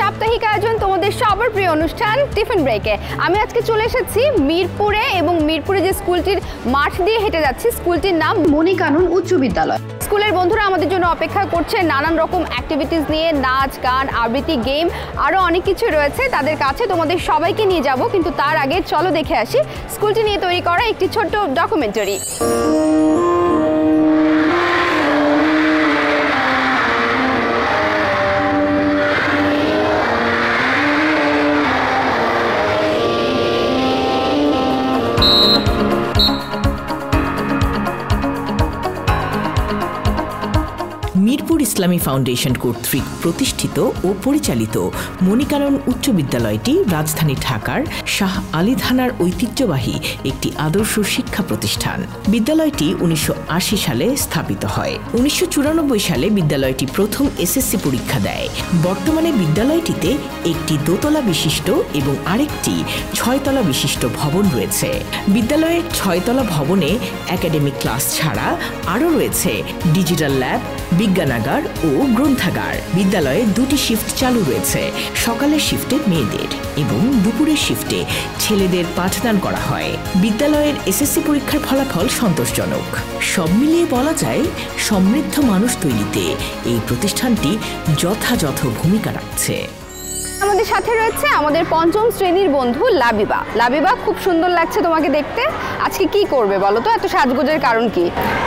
সাপ্তাহিক আয়োজন তোমাদের সবার প্রিয় অনুষ্ঠান টিফিন ব্রেকে। আমি আজকে চলে এসেছি মিরপুরে এবং মিরপুরে যে স্কুলটির মাঠ দিয়ে হেঁটে যাচ্ছি, স্কুলটির নাম মনিকানন উচ্চ বিদ্যালয়। স্কুলের বন্ধুরা আমাদের জন্য অপেক্ষা করছে নানান রকম অ্যাক্টিভিটিস নিয়ে, নাচ গান আবৃত্তি গেম আরও অনেক কিছু রয়েছে। তাদের কাছে তোমাদের সবাইকে নিয়ে যাব, কিন্তু তার আগে চলো দেখে আসি স্কুলটি নিয়ে তৈরি করা একটি ছোট্ট ডকুমেন্টারি। মিরপুর ইসলামী ফাউন্ডেশন কর্তৃক প্রতিষ্ঠিত ও পরিচালিত মনিকানন উচ্চ বিদ্যালয়টি রাজধানী ঢাকার শাহ আলী থানার ঐতিহ্যবাহী একটি আদর্শ শিক্ষা প্রতিষ্ঠান। বিদ্যালয়টি 1980 সালে স্থাপিত হয়। 1994 সালে বিদ্যালয়টি প্রথম এসএসসি পরীক্ষা দেয়। বর্তমানে বিদ্যালয়টিতে একটি দোতলা বিশিষ্ট এবং আরেকটি 6 তলা বিশিষ্ট ভবন রয়েছে। বিদ্যালয়ের 6 তলা ভবনে একাডেমিক ক্লাস ছাড়া আরও রয়েছে ডিজিটাল ল্যাব, বিজ্ঞানাগার ও গ্রন্থাগার। বিদ্যালয়ে 2টি শিফট চালু রয়েছে। সকালের শিফটে মেয়েদের এবং দুপুরের শিফটে ছেলেদের পাঠদান করা হয়। বিদ্যালয়ের এসএসসি পরীক্ষার ফলাফল সন্তোষজনক। সব মিলিয়ে বলা যায়, সমৃদ্ধ মানুষ তৈরিতে এই প্রতিষ্ঠানটি যথাযথ ভূমিকা রাখছে। আমাদের সাথে রয়েছে আমাদের 5ম শ্রেণীর বন্ধু লাবিবা। লাবিবা, খুব সুন্দর লাগছে তোমাকে দেখতে। আজকে কি করবে বলো তো? এত সাজগোজের কারণ কি?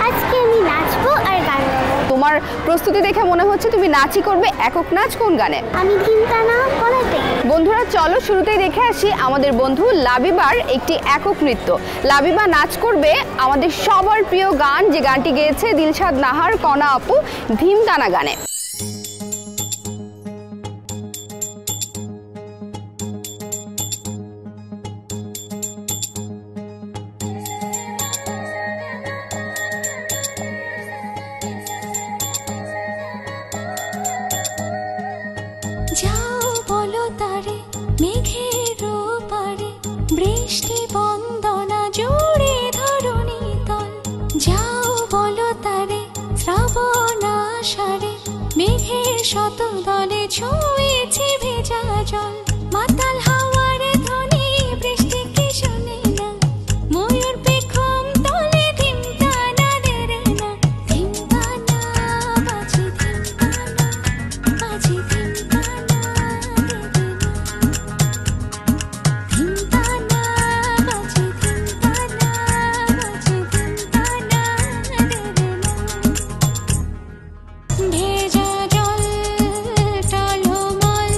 আজকে আমি নাচবো আর গান গাবো। তোমার প্রস্তুতি দেখে মনে হচ্ছে তুমি নাচই করবে। একক নাচ কোন গানে? আমি ধিমতানা করাতে। বন্ধুরা চলো শুরুতেই দেখে আসি আমাদের বন্ধু লাবিবার একটি একক নৃত্য। লাবিবা নাচ করবে আমাদের সবার প্রিয় গান, যে গানটি গেয়েছে দিলশাদ নাহার কণা আপু, ধিমতানা গানে। যাও বলো তারে মেঘের পারে, বৃষ্টি বন্দনা জুড়ে ধরণী তল। যাও বলো তারে শ্রাবণ আষাঢ়ে, মেঘের শত দলে ছুঁয়েছে ভেজা জল। মাতাল হাওয়ার ধ্বনি বৃষ্টি কি শোনে না, ময়ূর পেখম তলে ধিমতানা দেরে না। ধিমতানা বাজে, ধিমতানা বাজে, ভেজা জল টলমল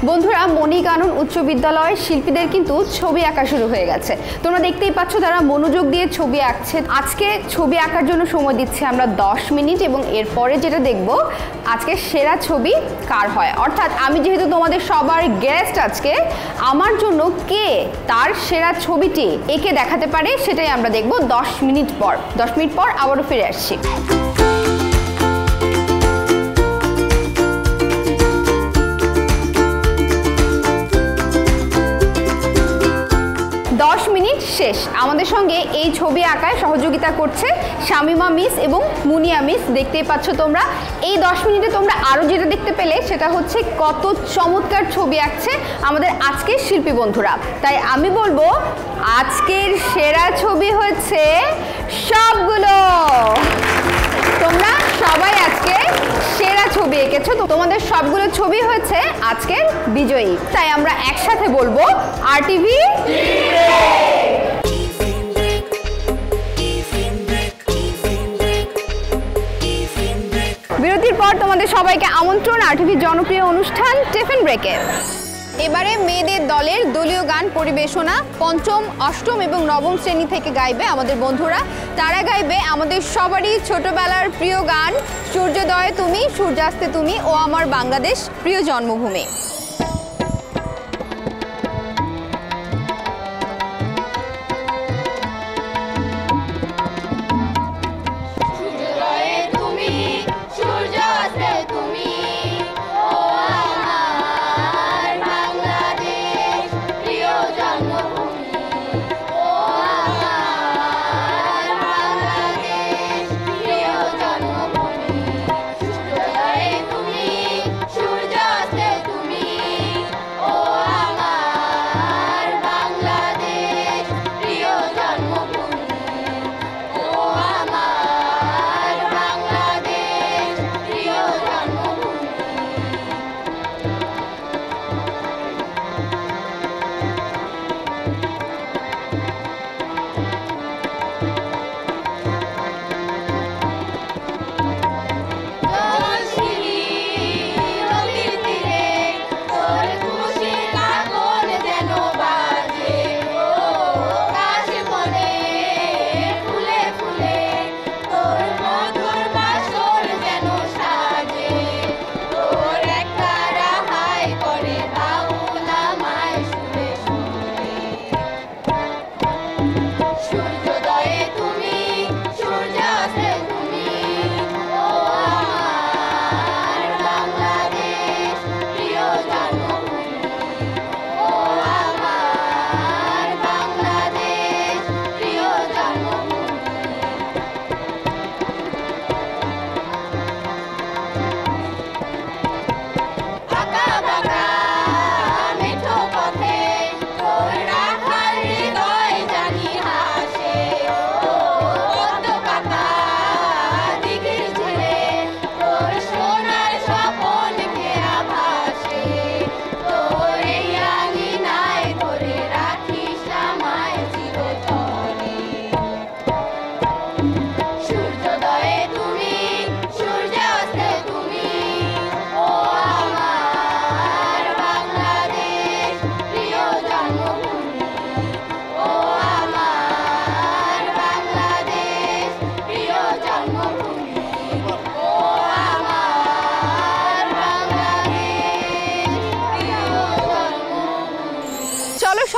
বন্ধুরা, মণিকানন উচ্চ বিদ্যালয়ের শিল্পীদের কিন্তু ছবি আঁকা শুরু হয়ে গেছে। তোমরা দেখতেই পাচ্ছ তারা মনোযোগ দিয়ে ছবি আঁকছে। আজকে ছবি আঁকার জন্য সময় দিচ্ছি আমরা 10 মিনিট, এবং এরপরে যেটা দেখব আজকে সেরা ছবি কার হয়। অর্থাৎ আমি যেহেতু তোমাদের সবার গেস্ট, আজকে আমার জন্য কে তার সেরা ছবিটি এঁকে দেখাতে পারে সেটাই আমরা দেখব 10 মিনিট পর। 10 মিনিট পর আবারও ফিরে আসছি। 10 মিনিট শেষ। আমাদের সঙ্গে এই ছবি আঁকায় সহযোগিতা করছে শামিমা মিস এবং মুনিয়া মিস। দেখতেই পাচ্ছ তোমরা। এই 10 মিনিটে তোমরা আরও যেটা দেখতে পেলে সেটা হচ্ছে কত চমৎকার ছবি আঁকছে আমাদের আজকের শিল্পী বন্ধুরা। তাই আমি বলবো আজকের সেরা ছবি হচ্ছে সবগুলো। তোমরা সবাই আজকে সেরা ছবি এঁকেছো, তো তোমাদের সবগুলো ছবি হয়েছে আজকের বিজয়ী। তাই আমরা একসাথে বলবো RTV। বিরতির পর তোমাদের সবাইকে আমন্ত্রণ RTVর জনপ্রিয় অনুষ্ঠান টিফিন ব্রেকে। এবারে মেয়েদের দলের দলীয় গান পরিবেশনা 5ম, 8ম এবং 9ম শ্রেণী থেকে গাইবে আমাদের বন্ধুরা। তারা গাইবে আমাদের সবারই ছোটবেলার প্রিয় গান সূর্যোদয়ে তুমি, সূর্যাস্তে তুমি ও আমার বাংলাদেশ প্রিয় জন্মভূমি।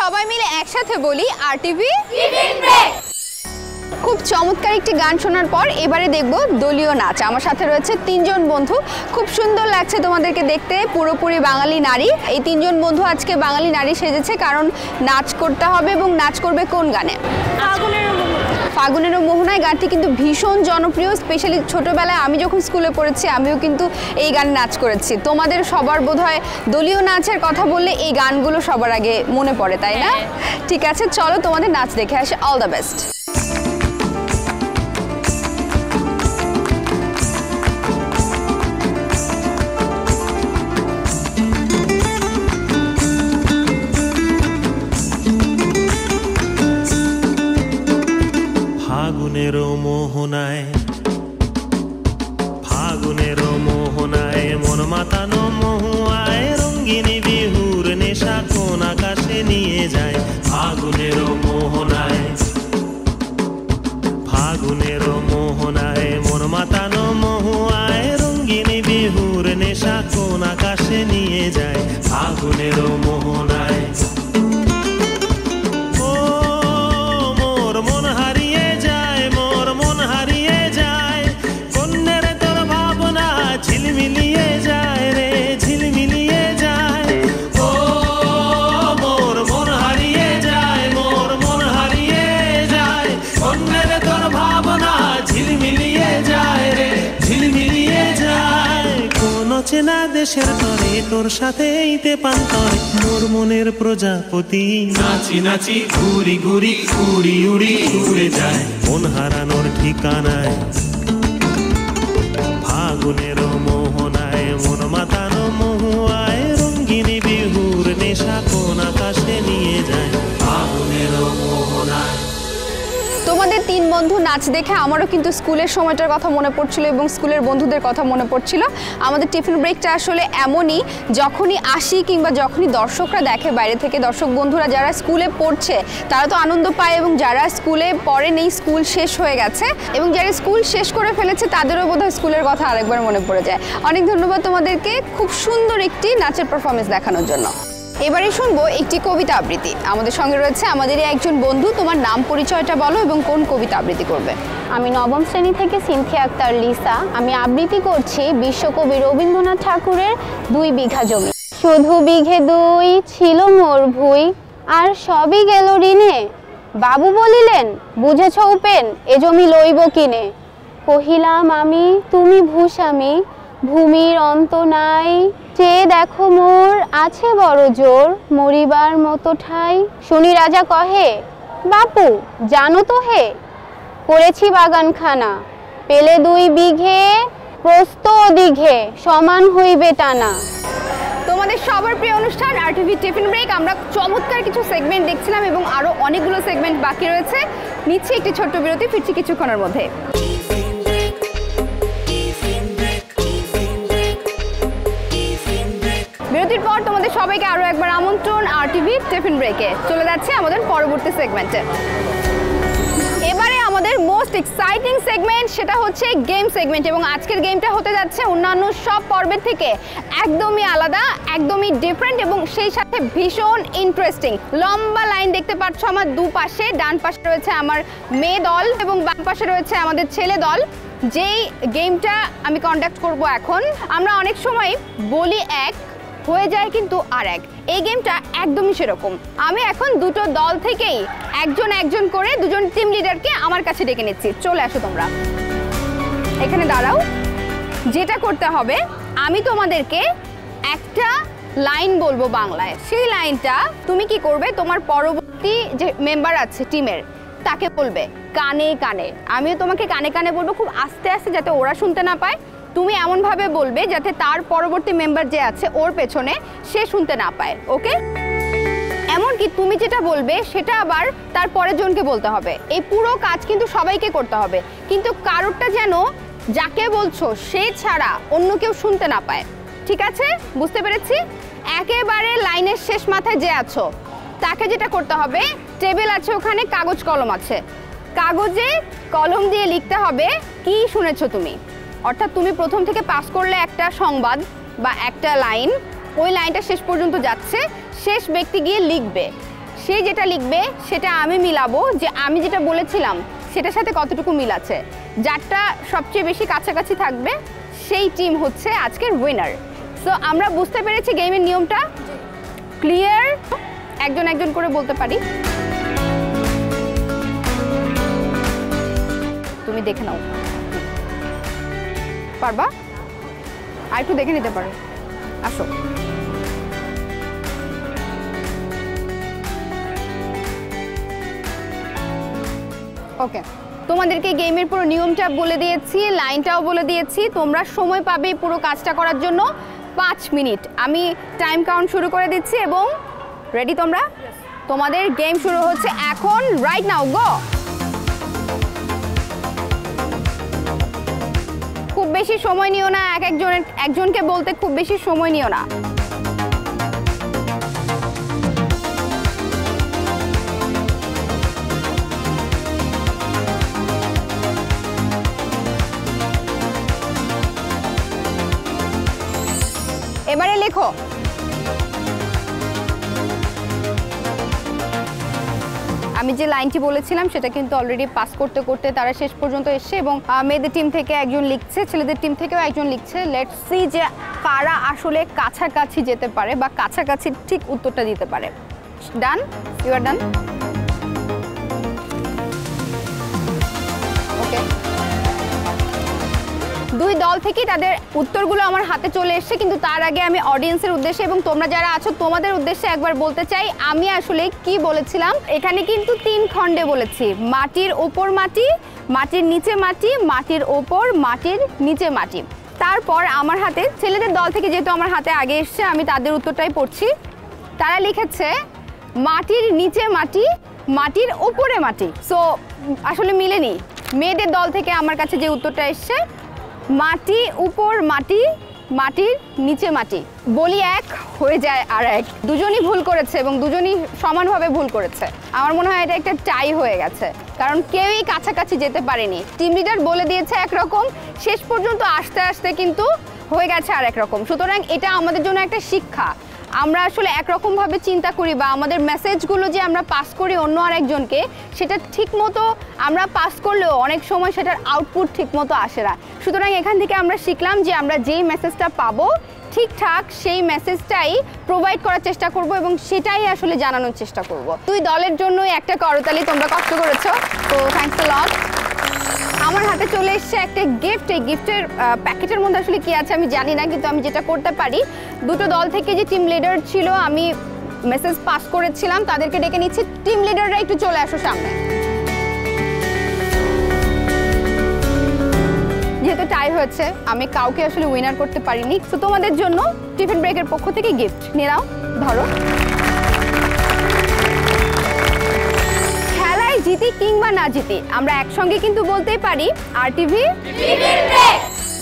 সবাই মিলে একসাথে বলি RTV টিফিন ব্রেক। খুব চমৎকার একটি গান শোনার পর এবারে দেখব দলীয় নাচ। আমার সাথে রয়েছে 3 জন বন্ধু। খুব সুন্দর লাগছে তোমাদেরকে দেখতে, পুরোপুরি বাঙালি নারী। এই 3 জন বন্ধু আজকে বাঙালি নারী সেজেছে, কারণ নাচ করতে হবে। এবং নাচ করবে কোন গানে? ফাগুনের মোহনায়। গানটি কিন্তু ভীষণ জনপ্রিয়, স্পেশালি ছোটবেলায় আমি যখন স্কুলে পড়েছি আমিও কিন্তু এই গান নাচ করেছি। তোমাদের সবার বোধহয় দলীয় নাচের কথা বললে এই গানগুলো সবার আগে মনে পড়ে, তাই না? ঠিক আছে, চলো তোমাদের নাচ দেখে আসি। All the best. ফাগুনের মোহনায় মন মাতানো মহুয়ায় রঙ্গিনী বিহু ফাগুনেরও মোহনায়। ও মোর মন হারিয়ে যায়, মোর মন হারিয়ে যায়, কন্যের তোর ভাবনা ঝিলমিলিয়ে যায় রে, ঝিলমিলিয়ে যায়। ও মোর মন হারিয়ে যায়, মোর মন হারিয়ে যায়, কন্যের তোর ভাবনা ঝিলমিলিয়ে যায় রে, ঝিলমিলিয়ে যায়। কোন চেনা দেশের তরে তোর সাথে এইতে পান্তরে, মোর মনের প্রজাপতি নাচি নাচি ঘুরি ঘুরি উড়ি উড়ি উড়ে যায় মন হারানোর ঠিকানায়। ফাগুনের মোহনায় মন মাতানো মহুয়ায়, রঙ্গিনী বিহুর নেশা কোন আকাশে নিয়ে যায় ফাগুনের মোহনায়। তোমাদের তিন বন্ধু নাচ দেখে আমারও কিন্তু স্কুলের সময়টার কথা মনে পড়ছিল এবং স্কুলের বন্ধুদের কথা মনে পড়ছিল। আমাদের টিফিন ব্রেকটা আসলে এমনই, যখনই আসি কিংবা যখনই দর্শকরা দেখে বাইরে থেকে, দর্শক বন্ধুরা যারা স্কুলে পড়ছে তারা তো আনন্দ পায়, এবং যারা স্কুলে পড়ে নেই, স্কুল শেষ হয়ে গেছে এবং যারা স্কুল শেষ করে ফেলেছে তাদেরও বোধহয় স্কুলের কথা আরেকবার মনে পড়ে যায়। অনেক ধন্যবাদ তোমাদেরকে খুব সুন্দর একটি নাচের পারফরমেন্স দেখানোর জন্য। এবারে শুনবো একটি কবিতা আবৃত্তি। আমাদের সঙ্গে রয়েছে আমাদেরই একজন বন্ধু। তোমার নাম পরিচয়টা বলো এবং কোন কবিতা আবৃত্তি করবে? আমি নবম শ্রেণী থেকে সিনথিয়া আক্তার লিসা। আমি আবৃত্তি করছি বিশ্বকবি রবীন্দ্রনাথ ঠাকুরের 2 বিঘা জমি। শুধু বিঘে 2 ছিল মোর ভুই, আর সবই গেল ঋণে। বাবু বলিলেন, বুঝেছ উপেন, এ জমি লইব কিনে। কহিলাম আমি, তুমি ভূস্বামী, ভূমির অন্ত নাই। চেয়ে দেখো মোর আছে বড় জোর, মরিবার মতো ঠাই। শুনি রাজা কহে, বাপু জানো তো হে, করেছি বাগানখানা। পেলে 2 বিঘে, প্রস্থ দীঘে, সমান হইবে টানা। তোমাদের সবার প্রিয় অনুষ্ঠান আরটিভি টিফিন ব্রেক। আমরা চমৎকার কিছু সেগমেন্ট দেখছিলাম এবং আরও অনেকগুলো সেগমেন্ট বাকি রয়েছে। নিচ্ছি একটি ছোট্ট বিরতি, ফিরছি কিছুক্ষণের মধ্যে। বিরতির পর তোমাদের সবাইকে আরও একবার আমন্ত্রণ আরটিভি টিফিন ব্রেকে। চলে যাচ্ছে আমাদের পরবর্তী সেগমেন্টে। এবারে আমাদের মোস্ট এক্সাইটিং সেগমেন্ট, সেটা হচ্ছে গেম সেগমেন্ট, এবং আজকের গেমটা হতে যাচ্ছে অন্যান্য সব পর্বের থেকে একদমই আলাদা, একদমই ডিফারেন্ট এবং সেই সাথে ভীষণ ইন্টারেস্টিং। লম্বা লাইন দেখতে পাচ্ছ আমার দুপাশে। ডান পাশে রয়েছে আমার মেয়ে দল এবং বাম পাশে রয়েছে আমাদের ছেলে দল। যেই গেমটা আমি কন্ডাক্ট করব এখন, আমরা অনেক সময় বলি এক, হয়ে যায় কিন্তু আর এক। এই গেমটা একদমই সেরকম। আমি এখন দুটো দল থেকেই একজন একজন করে দুজন টিম লিডারকে আমার কাছে ডেকে নিচ্ছি। চলে আসো তোমরা, এখানে দাঁড়াও। যেটা করতে হবে, আমি তোমাদেরকে একটা লাইন বলবো বাংলায়। সেই লাইনটা তুমি কি করবে, তোমার পরবর্তী যে মেম্বার আছে টিমের তাকে বলবে কানে কানে। আমিও তোমাকে কানে কানে বলবো, খুব আস্তে আস্তে, যাতে ওরা শুনতে না পায়। তুমি এমনভাবে বলবে যাতে তার পরবর্তী মেম্বার যে আছে ওর পেছনে সে শুনতে না পায়। ওকে? এমনকি তুমি যেটা বলবে সেটা আবার তার পরের জনকে বলতে হবে। এই পুরো কাজ কিন্তু সবাইকে করতে হবে, কিন্তু কারোরটা যেন যাকে বলছো সে ছাড়া অন্য কেউ শুনতে না পায়। ঠিক আছে? বুঝতে পেরেছি? একেবারে লাইনের শেষ মাথায় যে আছো তাকে যেটা করতে হবে, টেবিল আছে ওখানে, কাগজ কলম আছে, কাগজে কলম দিয়ে লিখতে হবে কি শুনেছো তুমি। অর্থাৎ তুমি প্রথম থেকে পাস করলে একটা সংবাদ বা একটা লাইন, ওই লাইনটা শেষ পর্যন্ত যাচ্ছে, শেষ ব্যক্তি গিয়ে লিখবে। সে যেটা লিখবে সেটা আমি মিলাবো যে আমি যেটা বলেছিলাম সেটার সাথে কতটুকু মিল আছে। যারটা সবচেয়ে বেশি কাছাকাছি থাকবে সেই টিম হচ্ছে আজকের উইনার। সো আমরা বুঝতে পেরেছি গেমের নিয়মটা ক্লিয়ার। একজন একজন করে বলতে পারি। তুমি দেখে নাও, পারবা? আর একটু দেখে নিতে পারো। আসো। ওকে, তোমাদেরকে গেমের পুরো নিয়মটা বলে দিয়েছি, লাইনটাও বলে দিয়েছি। তোমরা সময় পাবে পুরো কাজটা করার জন্য 5 মিনিট। আমি টাইম কাউন্ট শুরু করে দিচ্ছি এবং রেডি তোমরা? তোমাদের গেম শুরু হচ্ছে এখন, রাইট নাও, গো। খুব বেশি সময় নিও না, একজনকে বলতে খুব বেশি সময় নিও না। এবারে লেখো আমি যে লাইনটি বলেছিলাম সেটা কিন্তু অলরেডি পাস করতে করতে তারা শেষ পর্যন্ত এসছে এবং মেয়েদের টিম থেকে একজন লিখছে, ছেলেদের টিম থেকেও একজন লিখছে। লেটস সি যে কারা আসলে কাছাকাছি যেতে পারে বা কাছাকাছি ঠিক উত্তরটা দিতে পারে। ডান, ইউ আর ডান। ওকে, দুই দল থেকেই তাদের উত্তরগুলো আমার হাতে চলে এসেছে, কিন্তু তার আগে আমি অডিয়েন্সের উদ্দেশ্যে এবং তোমরা যারা আছো তোমাদের উদ্দেশ্যে একবার বলতে চাই আমি আসলে কি বলেছিলাম। এখানে কিন্তু 3 খণ্ডে বলেছি, মাটির ওপর মাটি, মাটির নিচে মাটি, মাটির ওপর, মাটির নিচে মাটি। তারপর আমার হাতে ছেলেদের দল থেকে যেহেতু আমার হাতে আগে এসছে আমি তাদের উত্তরটাই পড়ছি। তারা লিখেছে মাটির নিচে মাটি, মাটির ওপরে মাটি। সো আসলে মিলেনি। মেয়েদের দল থেকে আমার কাছে যে উত্তরটা এসছে মাটি উপর মাটি, মাটির নিচে মাটি। বলি এক, হয়ে যায় আর এক। দুজনই ভুল করেছে এবং দুজনই সমানভাবে ভুল করেছে। আমার মনে হয় এটা একটা টাই হয়ে গেছে, কারণ কেউই কাছাকাছি যেতে পারেনি। টিম লিডার বলে দিয়েছে একরকম, শেষ পর্যন্ত আস্তে আস্তে কিন্তু হয়ে গেছে আর একরকম। সুতরাং এটা আমাদের জন্য একটা শিক্ষা। আমরা আসলে একরকমভাবে চিন্তা করি বা আমাদের মেসেজগুলো যে আমরা পাস করি অন্য আরেকজনকে, সেটা ঠিকমতো আমরা পাস করলেও অনেক সময় সেটার আউটপুট ঠিকমতো আসে না। সুতরাং এখান থেকে আমরা শিখলাম যে আমরা যেই মেসেজটা পাবো ঠিকঠাক সেই মেসেজটাই প্রোভাইড করার চেষ্টা করব এবং সেটাই আসলে জানানোর চেষ্টা করব। দুই দলের জন্যই একটা করতালি, তোমরা কষ্ট করেছো, তো থ্যাঙ্কস আ লট। আমার হাতে চলে এসছে একটা গিফট। এই গিফটের প্যাকেটের মধ্যে আসলে কি আছে আমি জানি না, কিন্তু আমি যেটা করতে পারি, দুটো দল থেকে যে টিম লিডার ছিল আমি মেসেজ পাস করেছিলাম তাদেরকে ডেকে নিচ্ছি। টিম লিডাররা একটু চলে আসো সামনে। যেহেতু টাই হয়েছে আমি কাউকে আসলে উইনার করতে পারিনি, তো তোমাদের জন্য টিফিন ব্রেকের পক্ষ থেকে গিফট নিয়ে নাও, ধরো। জিতি কিংবা না জিতি আমরা একসঙ্গে কিন্তু বলতেই পারি RTV টিফিন ব্রেক।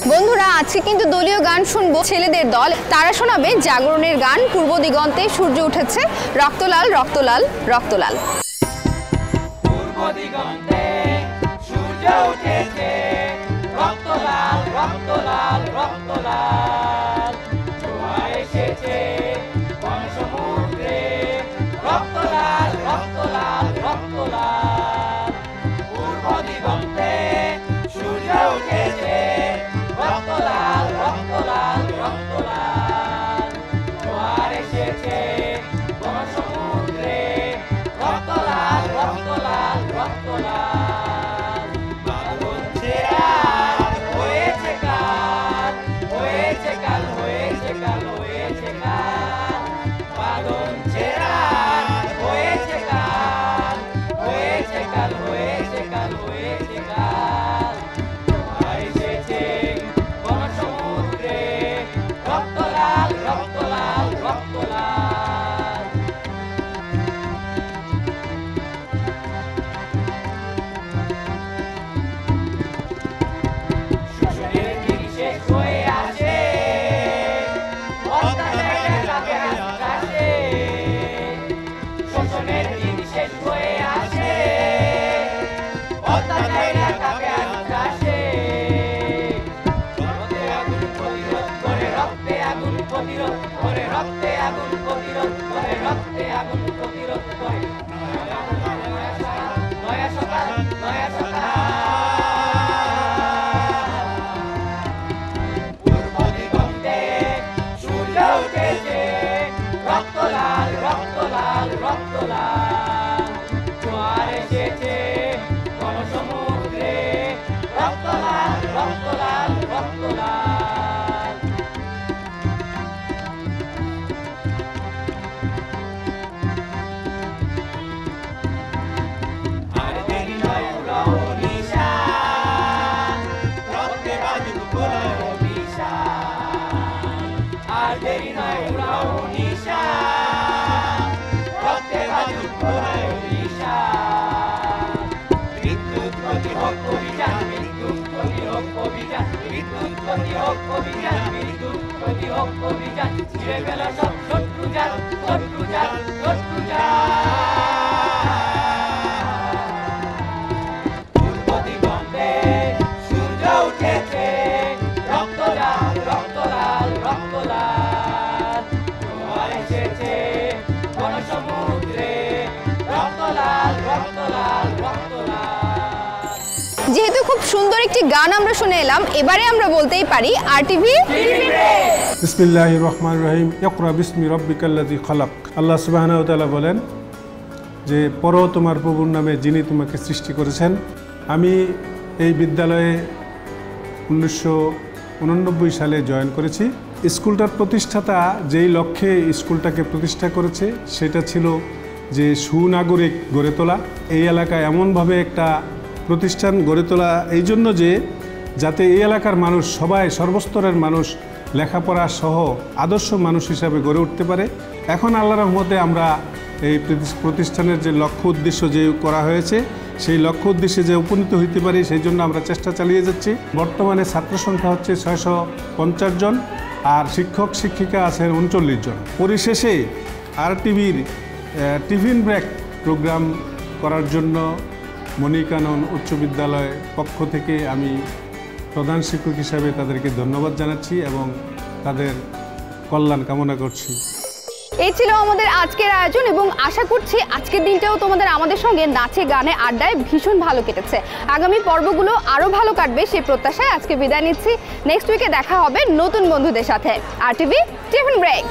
বন্ধুরা আজকে কিন্তু দলীয় গান শুনবো ছেলেদের দল, তারা শোনাবে জাগরণের গান পূর্ব দিগন্তে সূর্য উঠেছে, রক্তলাল রক্তলাল রক্তলাল। পূর্ব দিগন্তে সূর্য উঠেছে, রক্তলাল রক্তলাল রক্তলাল, জোয়ার এসেছে বনসমুদ্রে, রক্তলাল রক্তলাল রক্তলাল। পূর্ব দিগন্তে সূর্য উঠেছে, রক্তলাল রক্তলাল রক্তলাল, জোয়ার এসেছে বনসমুদ্রে, রক্তলাল রক্তলাল রক্তলাল। বাদল ছেঁড়া হয়েছে কাল, হয়েছে কাল, হয়েছে কাল, হয়েছে কাল, বাদল ছেঁড়া হয়েছে কাল, হয়েছে কাল, হয়েছে কাল, হয়েছে কাল, জোয়ার এসেছে বনসমুদ্রে, রক্তলাল রক্তলাল রক্তলাল। শোষণের দিন শেষ হয়ে আসে, অত্যাচারের কাছে আসে, শোষণের দিন শেষ হয়ে আসে, অত্যাচারের কাছে আসে, রক্তে আগুন প্রতিরোধ করে, রক্তে আগুন প্রতিরোধ করে, রক্তে আগুন প্রতিরোধ করে, রক্তে আগুন প্রতিরোধ করে, নয়া সকাল নয়া সকাল। পূর্ব দিগন্তে সূর্য উঠেছে, রক্তলাল রক্তলাল রক্তলাল, জোয়ার এসেছে বনসমুদ্রে, রক্তলাল রক্তলাল রক্তলাল। আর দেরি নয় উড়াও নিশান, রক্তে বাজুক প্রলয় অভিশান, আর দেরি নয় উড়াও নিশান, রক্তে বাজুক প্রলয় অভিশান। বিদ্যুৎ প্রতিরোধ অভিযান, বিদ্যুৎ প্রতিরোধ অভিযান, বিদ্যুৎ প্রতিরোধ অভিযান, বিদ্যুৎ প্রতিরোধ অভিযান, ছিঁড়ে ফেলো সব শত্রুজাল, শত্রুজাল, শত্রুজাল। পূর্ব দিগন্তে সূর্য উঠেছে, রক্তলাল রক্তলাল রক্তলাল, জোয়ার এসেছে বনসমুদ্রে, রক্তলাল রক্ত যেহেতু খুব সুন্দর একটি গান আমরা শুনে এলাম, এবারে আমরা বলতেই পারি আরটিভি বিসমিল্লাহির রহমানির রহিম ইকরা বিসমি রাব্বিকাল্লাযী খালাক। আল্লাহ সুবহানাহু ওয়া তাআলা বলেন যে পড়ো তোমার প্রভুর নামে যিনি তোমাকে সৃষ্টি করেছেন। আমি এই বিদ্যালয়ে 1989 সালে জয়েন করেছি। স্কুলটার প্রতিষ্ঠাতা যেই লক্ষ্যে স্কুলটাকে প্রতিষ্ঠা করেছে সেটা ছিল যে সুনাগরিক গড়ে তোলা। এই এলাকায় এমনভাবে একটা প্রতিষ্ঠান গড়ে তোলা এই জন্য যে যাতে এই এলাকার মানুষ সবাই সর্বস্তরের মানুষ লেখাপড়া সহ আদর্শ মানুষ হিসাবে গড়ে উঠতে পারে। এখন আল্লাহর রহমতে আমরা এই প্রতিষ্ঠানের যে লক্ষ্য উদ্দেশ্য যে করা হয়েছে সেই লক্ষ্য উদ্দেশ্যে যে উপনীত হইতে পারি সেই জন্য আমরা চেষ্টা চালিয়ে যাচ্ছি। বর্তমানে ছাত্র সংখ্যা হচ্ছে 650 জন আর শিক্ষক শিক্ষিকা আছেন 39 জন। পরিশেষে আরটিভির টিফিন ব্রেক প্রোগ্রাম করার জন্য মনিকানন উচ্চ বিদ্যালয়ের পক্ষ থেকে আমি প্রধান শিক্ষক হিসাবে তাদেরকে ধন্যবাদ জানাচ্ছি এবং তাদের কল্যাণ কামনা করছি। এই ছিল আমাদের আজকের আয়োজন এবং আশা করছি আজকের দিনটাও তোমাদের আমাদের সঙ্গে নাচে গানে আড্ডায় ভীষণ ভালো কেটেছে। আগামী পর্বগুলো আরও ভালো কাটবে সেই প্রত্যাশায় আজকে বিদায় নিচ্ছি। নেক্সট উইকে দেখা হবে নতুন বন্ধুদের সাথে। RTV tiffin break.